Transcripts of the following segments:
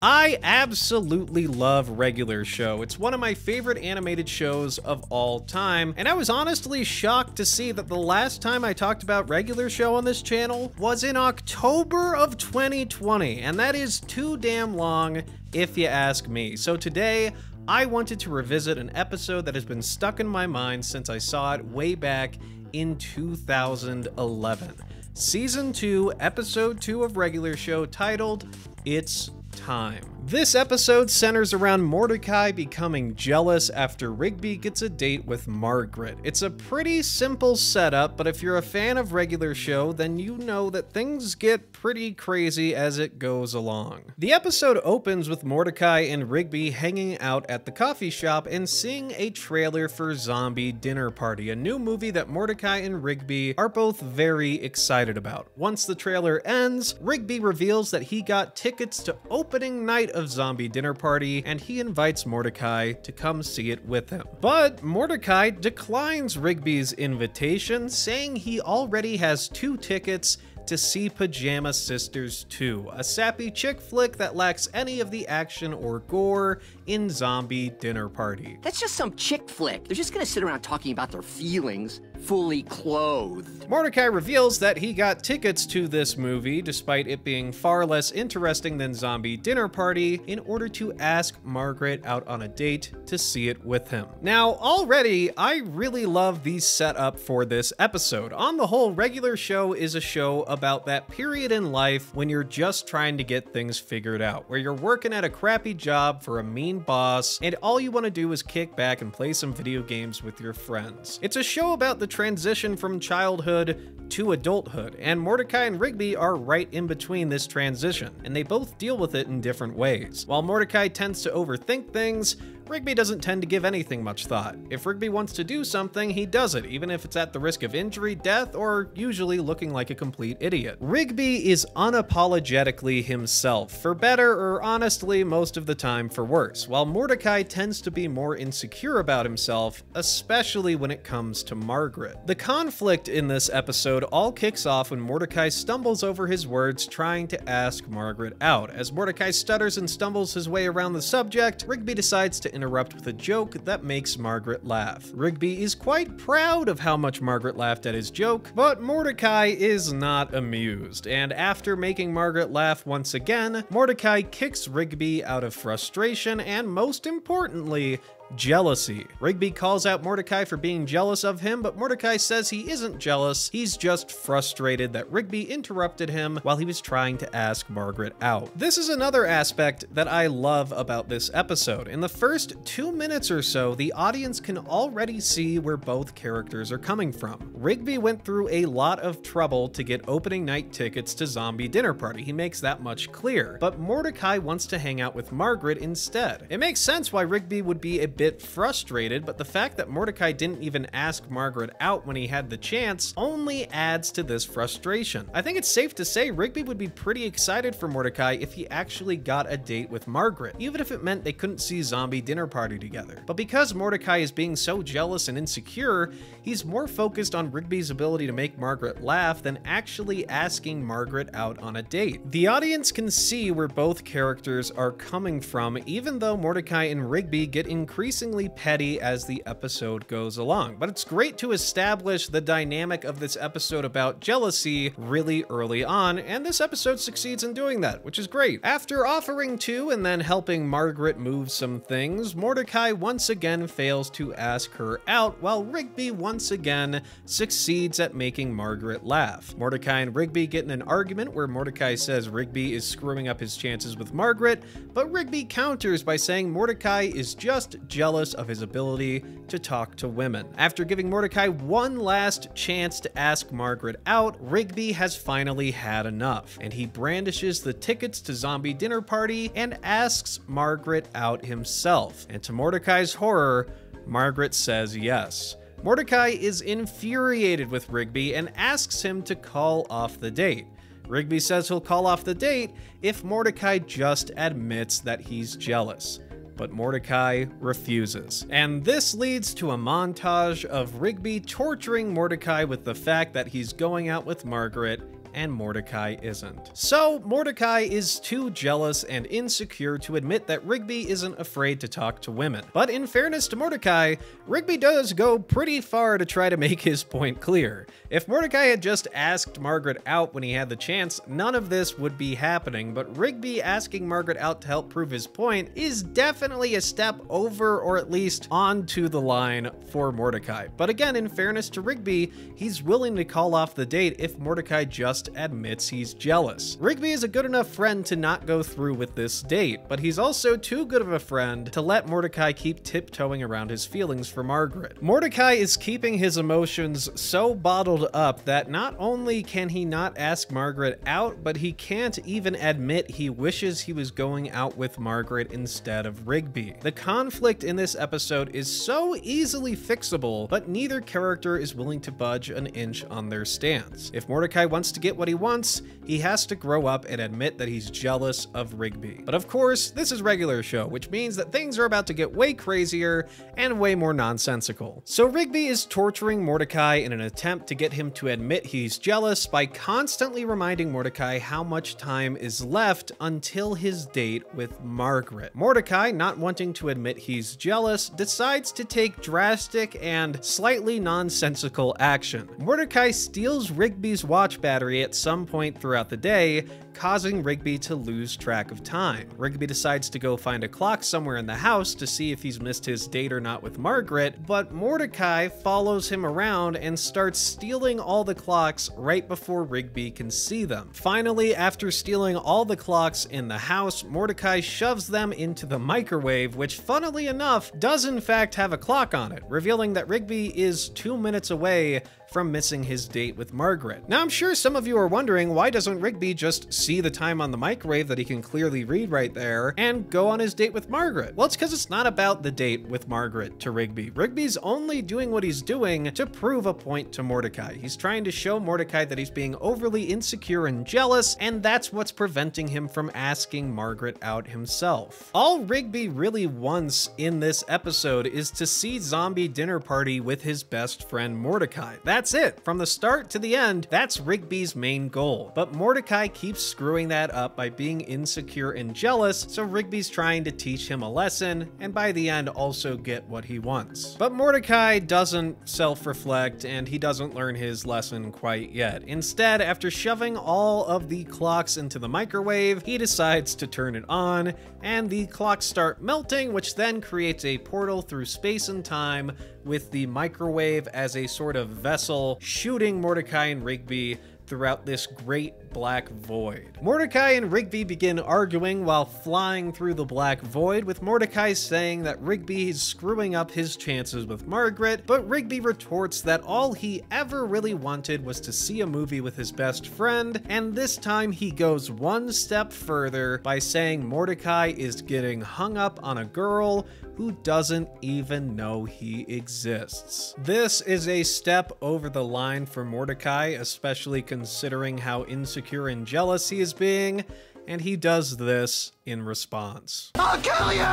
I absolutely love Regular Show. It's one of my favorite animated shows of all time, and I was honestly shocked to see that the last time I talked about Regular Show on this channel was in October of 2020, and that is too damn long if you ask me. So today, I wanted to revisit an episode that has been stuck in my mind since I saw it way back in 2011. Season 2, Episode 2 of Regular Show, titled It's Time. This episode centers around Mordecai becoming jealous after Rigby gets a date with Margaret. It's a pretty simple setup, but if you're a fan of Regular Show, then you know that things get pretty crazy as it goes along. The episode opens with Mordecai and Rigby hanging out at the coffee shop and seeing a trailer for Zombie Dinner Party, a new movie that Mordecai and Rigby are both very excited about. Once the trailer ends, Rigby reveals that he got tickets to opening night of Zombie Dinner Party, and he invites Mordecai to come see it with him. But Mordecai declines Rigby's invitation, saying he already has 2 tickets to see Pajama Sisters 2, a sappy chick flick that lacks any of the action or gore in Zombie Dinner Party. That's just some chick flick. They're just gonna sit around talking about their feelings, fully clothed. Mordecai reveals that he got tickets to this movie, despite it being far less interesting than Zombie Dinner Party, in order to ask Margaret out on a date to see it with him. Now, already, I really love the setup for this episode. On the whole, Regular Show is a show about that period in life when you're just trying to get things figured out, where you're working at a crappy job for a mean boss, and all you want to do is kick back and play some video games with your friends. It's a show about the transition from childhood to adulthood, and Mordecai and Rigby are right in between this transition, and they both deal with it in different ways. While Mordecai tends to overthink things, Rigby doesn't tend to give anything much thought. If Rigby wants to do something, he does it, even if it's at the risk of injury, death, or usually looking like a complete idiot. Rigby is unapologetically himself, for better or honestly most of the time for worse, while Mordecai tends to be more insecure about himself, especially when it comes to Margaret. The conflict in this episode all kicks off when Mordecai stumbles over his words trying to ask Margaret out. As Mordecai stutters and stumbles his way around the subject, Rigby decides to interrupt with a joke that makes Margaret laugh. Rigby is quite proud of how much Margaret laughed at his joke, but Mordecai is not amused, and after making Margaret laugh once again, Mordecai kicks Rigby out of frustration and, most importantly, jealousy. Rigby calls out Mordecai for being jealous of him, but Mordecai says he isn't jealous, he's just frustrated that Rigby interrupted him while he was trying to ask Margaret out. This is another aspect that I love about this episode. In the first 2 minutes or so, the audience can already see where both characters are coming from. Rigby went through a lot of trouble to get opening night tickets to Zombie Dinner Party. He makes that much clear. But Mordecai wants to hang out with Margaret instead. It makes sense why Rigby would be a bit frustrated, but the fact that Mordecai didn't even ask Margaret out when he had the chance only adds to this frustration. I think it's safe to say Rigby would be pretty excited for Mordecai if he actually got a date with Margaret, even if it meant they couldn't see Zombie Dinner Party together. But because Mordecai is being so jealous and insecure, he's more focused on Rigby's ability to make Margaret laugh than actually asking Margaret out on a date. The audience can see where both characters are coming from, even though Mordecai and Rigby get increasingly petty as the episode goes along. But it's great to establish the dynamic of this episode about jealousy really early on, and this episode succeeds in doing that, which is great. After offering to and then helping Margaret move some things, Mordecai once again fails to ask her out, while Rigby once again succeeds at making Margaret laugh. Mordecai and Rigby get in an argument where Mordecai says Rigby is screwing up his chances with Margaret, but Rigby counters by saying Mordecai is just jealous of his ability to talk to women. After giving Mordecai one last chance to ask Margaret out, Rigby has finally had enough, and he brandishes the tickets to Zombie Dinner Party and asks Margaret out himself. And to Mordecai's horror, Margaret says yes. Mordecai is infuriated with Rigby and asks him to call off the date. Rigby says he'll call off the date if Mordecai just admits that he's jealous. But Mordecai refuses. And this leads to a montage of Rigby torturing Mordecai with the fact that he's going out with Margaret and Mordecai isn't. So Mordecai is too jealous and insecure to admit that Rigby isn't afraid to talk to women. But in fairness to Mordecai, Rigby does go pretty far to try to make his point clear. If Mordecai had just asked Margaret out when he had the chance, none of this would be happening, but Rigby asking Margaret out to help prove his point is definitely a step over, or at least onto the line for Mordecai. But again, in fairness to Rigby, he's willing to call off the date if Mordecai just admits he's jealous. Rigby is a good enough friend to not go through with this date, but he's also too good of a friend to let Mordecai keep tiptoeing around his feelings for Margaret. Mordecai is keeping his emotions so bottled up that not only can he not ask Margaret out, but he can't even admit he wishes he was going out with Margaret instead of Rigby. The conflict in this episode is so easily fixable, but neither character is willing to budge an inch on their stance. If Mordecai wants to get what he wants, he has to grow up and admit that he's jealous of Rigby. But of course, this is regular show, which means that things are about to get way crazier and way more nonsensical. So Rigby is torturing Mordecai in an attempt to get him to admit he's jealous by constantly reminding Mordecai how much time is left until his date with Margaret. Mordecai, not wanting to admit he's jealous, decides to take drastic and slightly nonsensical action. Mordecai steals Rigby's watch battery at some point throughout the day, causing Rigby to lose track of time. Rigby decides to go find a clock somewhere in the house to see if he's missed his date or not with Margaret, but Mordecai follows him around and starts stealing all the clocks right before Rigby can see them. Finally, after stealing all the clocks in the house, Mordecai shoves them into the microwave, which funnily enough does in fact have a clock on it, revealing that Rigby is 2 minutes away from missing his date with Margaret. Now, I'm sure some of you are wondering, why doesn't Rigby just see the time on the microwave that he can clearly read right there and go on his date with Margaret? Well, it's because it's not about the date with Margaret to Rigby. Rigby's only doing what he's doing to prove a point to Mordecai. He's trying to show Mordecai that he's being overly insecure and jealous, and that's what's preventing him from asking Margaret out himself. All Rigby really wants in this episode is to see Zombie Dinner Party with his best friend Mordecai. That's it. From the start to the end, that's Rigby's main goal. But Mordecai keeps screwing that up by being insecure and jealous, so Rigby's trying to teach him a lesson, and by the end also get what he wants. But Mordecai doesn't self-reflect, and he doesn't learn his lesson quite yet. Instead, after shoving all of the clocks into the microwave, he decides to turn it on, and the clocks start melting, which then creates a portal through space and time, with the microwave as a sort of vessel shooting Mordecai and Rigby throughout this great black void. Mordecai and Rigby begin arguing while flying through the black void, with Mordecai saying that Rigby is screwing up his chances with Margaret, but Rigby retorts that all he ever really wanted was to see a movie with his best friend, and this time he goes one step further by saying Mordecai is getting hung up on a girl who doesn't even know he exists. This is a step over the line for Mordecai, especially considering how insecure and jealous he is being, and he does this in response. I'll kill you!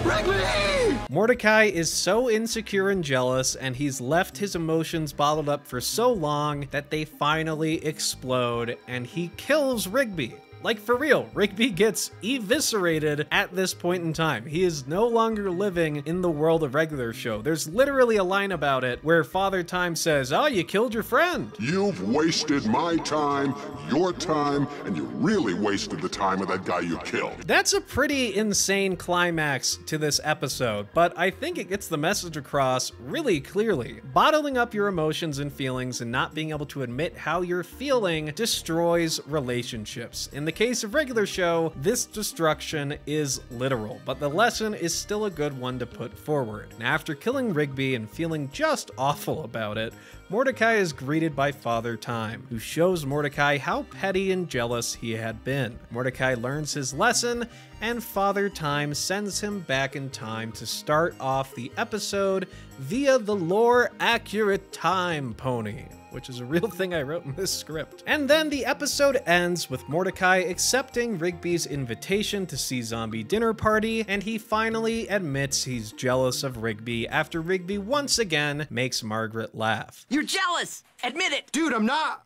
Rigby! Mordecai is so insecure and jealous, and he's left his emotions bottled up for so long that they finally explode, and he kills Rigby. Like, for real, Rigby gets eviscerated at this point in time. He is no longer living in the world of regular show. There's literally a line about it where Father Time says, "Oh, you killed your friend." You've wasted my time, your time, and you really wasted the time of that guy you killed. That's a pretty insane climax to this episode, but I think it gets the message across really clearly. Bottling up your emotions and feelings and not being able to admit how you're feeling destroys relationships. In the case of regular show, this destruction is literal, but the lesson is still a good one to put forward. And after killing Rigby and feeling just awful about it, Mordecai is greeted by Father Time, who shows Mordecai how petty and jealous he had been. Mordecai learns his lesson, and Father Time sends him back in time to start off the episode via the lore-accurate time pony. which is a real thing I wrote in this script. And then the episode ends with Mordecai accepting Rigby's invitation to see Zombie Dinner Party, and he finally admits he's jealous of Rigby after Rigby once again makes Margaret laugh. You're jealous! Admit it! Dude, I'm not.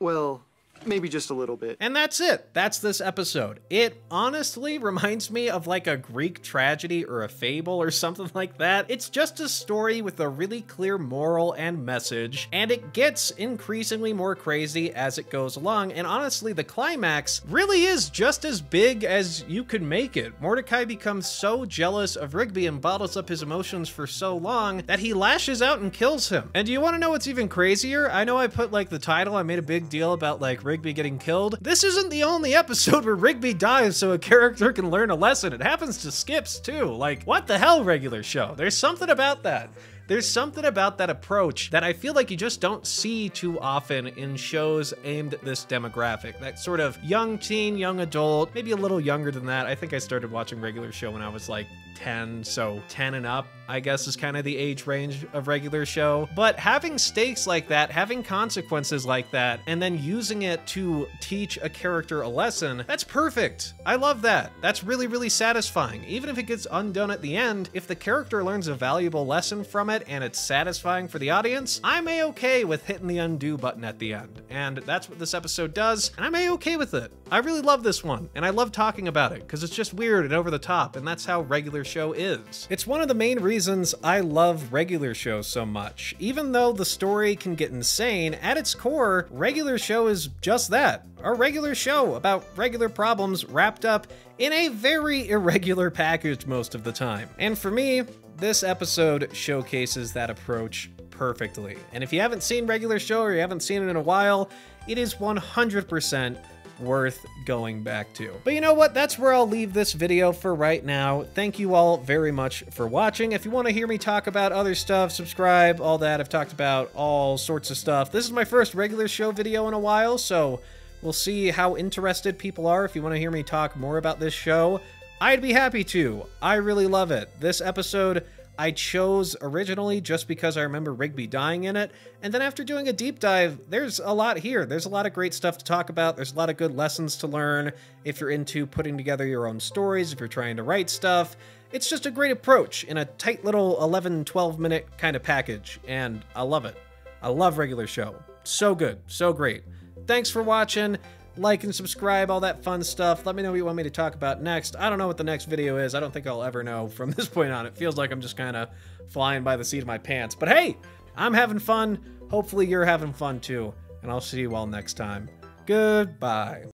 Well, maybe just a little bit. And that's it. That's this episode. It honestly reminds me of like a Greek tragedy or a fable or something like that. It's just a story with a really clear moral and message, and it gets increasingly more crazy as it goes along. And honestly, the climax really is just as big as you could make it. Mordecai becomes so jealous of Rigby and bottles up his emotions for so long that he lashes out and kills him. And do you want to know what's even crazier? I know I put like the title, I made a big deal about like Rigby getting killed. This isn't the only episode where Rigby dies so a character can learn a lesson. It happens to Skips too. Like, what the hell, regular show? There's something about that. There's something about that approach that I feel like you just don't see too often in shows aimed at this demographic. That sort of young teen, young adult, maybe a little younger than that. I think I started watching regular show when I was like 10, so 10 and up, I guess, is kind of the age range of regular show. But having stakes like that, having consequences like that, and then using it to teach a character a lesson, that's perfect. I love that. That's really, really satisfying. Even if it gets undone at the end, if the character learns a valuable lesson from it and it's satisfying for the audience, I'm a-okay with hitting the undo button at the end. And that's what this episode does, and I'm a-okay with it. I really love this one, and I love talking about it, because it's just weird and over the top, and that's how regular show is. It's one of the main reasons I love regular show so much. Even though the story can get insane, at its core, regular show is just that. A regular show about regular problems wrapped up in a very irregular package most of the time. And for me, this episode showcases that approach perfectly. And if you haven't seen regular show or you haven't seen it in a while, it is 100% worth going back to. But you know what? That's where I'll leave this video for right now. Thank you all very much for watching. If you want to hear me talk about other stuff, subscribe, all that. I've talked about all sorts of stuff. This is my first regular show video in a while, so we'll see how interested people are. If you want to hear me talk more about this show, I'd be happy to. I really love it. This episode I chose originally just because I remember Rigby dying in it, and then after doing a deep dive, there's a lot here. There's a lot of great stuff to talk about. There's a lot of good lessons to learn if you're into putting together your own stories, if you're trying to write stuff. It's just a great approach in a tight little 11, 12-minute kind of package, and I love it. I love regular show. So good, so great. Thanks for watching. Like and subscribe, all that fun stuff. Let me know what you want me to talk about next. I don't know what the next video is. I don't think I'll ever know from this point on. It feels like I'm just kind of flying by the seat of my pants. But hey, I'm having fun. Hopefully you're having fun too. And I'll see you all next time. Goodbye.